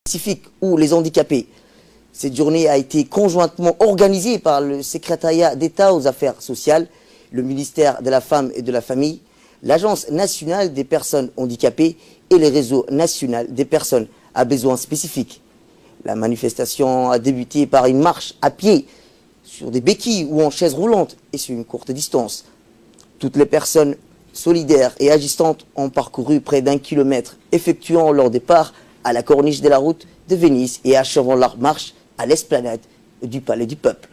spécifique ou les handicapés. Cette journée a été conjointement organisée par le secrétariat d'État aux affaires sociales, le ministère de la Femme et de la Famille, l'Agence nationale des personnes handicapées et le réseau national des personnes à besoins spécifiques. La manifestation a débuté par une marche à pied, sur des béquilles ou en chaise roulante et sur une courte distance. Toutes les personnes solidaires et agissantes ont parcouru près d'1 kilomètre, effectuant leur départ à la corniche de la route de Venise et achevant leur marche à l'esplanade du Palais du Peuple.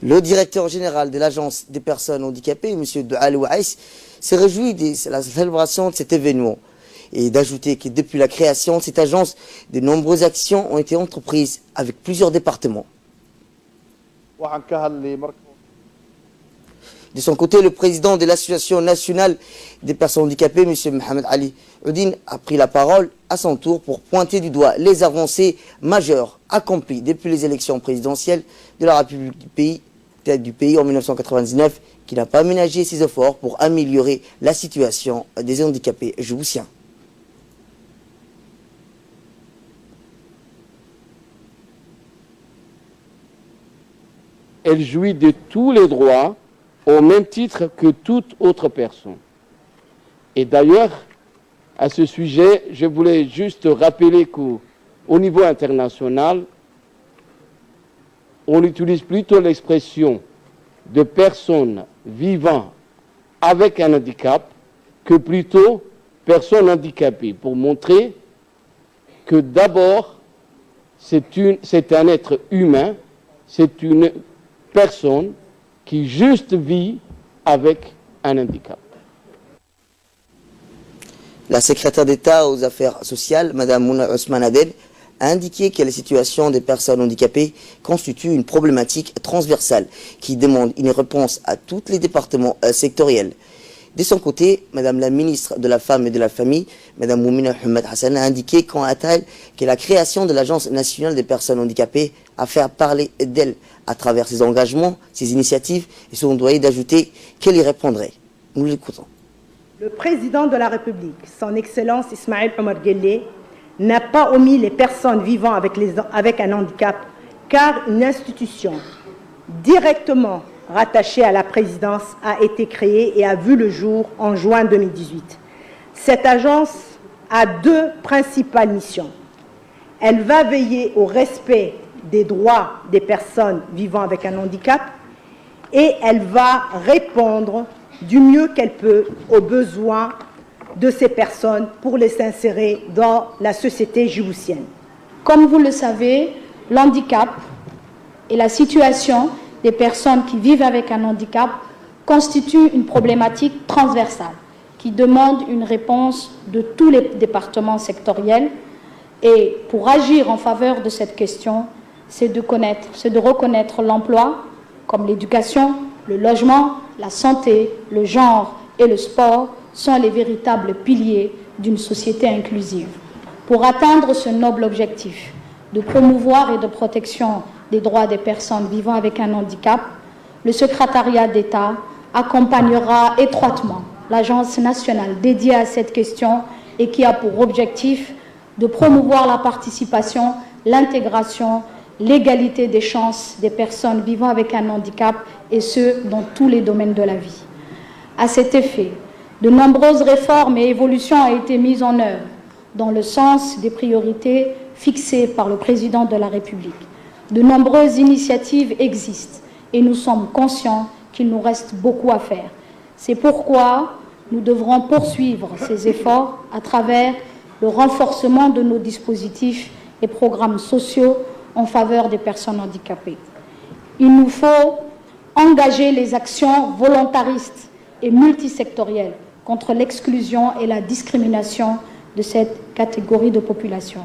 Le directeur général de l'Agence des personnes handicapées, M. Doual Ouaïs, s'est réjoui de la célébration de cet événement et d'ajouter que depuis la création de cette agence, de nombreuses actions ont été entreprises avec plusieurs départements. De son côté, le président de l'Association nationale des personnes handicapées, M. Mohamed Ali Oudine, a pris la parole à son tour pour pointer du doigt les avancées majeures accomplies depuis les élections présidentielles de la République du pays en 1999, qui n'a pas ménagé ses efforts pour améliorer la situation des handicapés djiboutiens. Elle jouit de tous les droits au même titre que toute autre personne. Et d'ailleurs, à ce sujet, je voulais juste rappeler qu'au niveau international, on utilise plutôt l'expression de personnes vivant avec un handicap que plutôt personnes handicapées, pour montrer que d'abord, c'est un être humain, c'est une personne qui juste vit avec un handicap. La secrétaire d'État aux affaires sociales, Mme Mouna Ousmane Adel, a indiqué que la situation des personnes handicapées constitue une problématique transversale qui demande une réponse à tous les départements sectoriels. De son côté, Mme la ministre de la Femme et de la Famille, Mme Moumina Ahmed Hassan, a indiqué quant à elle que la création de l'Agence nationale des personnes handicapées a fait parler d'elle à travers ses engagements, ses initiatives et son doyer d'ajouter qu'elle y répondrait. Nous l'écoutons. Le président de la République, son Excellence Ismaël Omar Guelleh, n'a pas omis les personnes vivant avec un handicap, car une institution directement rattachée à la présidence a été créée et a vu le jour en juin 2018. Cette agence a deux principales missions. Elle va veiller au respect des droits des personnes vivant avec un handicap et elle va répondre du mieux qu'elle peut aux besoins de ces personnes pour les insérer dans la société djiboutienne. Comme vous le savez, l'handicap et la situation des personnes qui vivent avec un handicap constituent une problématique transversale qui demande une réponse de tous les départements sectoriels. Et pour agir en faveur de cette question, c'est de reconnaître l'emploi comme l'éducation, le logement, la santé, le genre et le sport sont les véritables piliers d'une société inclusive. Pour atteindre ce noble objectif de promouvoir et de protection des droits des personnes vivant avec un handicap, le secrétariat d'État accompagnera étroitement l'Agence nationale dédiée à cette question et qui a pour objectif de promouvoir la participation, l'intégration, l'égalité des chances des personnes vivant avec un handicap et ce, dans tous les domaines de la vie. À cet effet, de nombreuses réformes et évolutions ont été mises en œuvre dans le sens des priorités fixées par le président de la République. De nombreuses initiatives existent et nous sommes conscients qu'il nous reste beaucoup à faire. C'est pourquoi nous devrons poursuivre ces efforts à travers le renforcement de nos dispositifs et programmes sociaux en faveur des personnes handicapées. Il nous faut engager les actions volontaristes et multisectorielles contre l'exclusion et la discrimination de cette catégorie de population.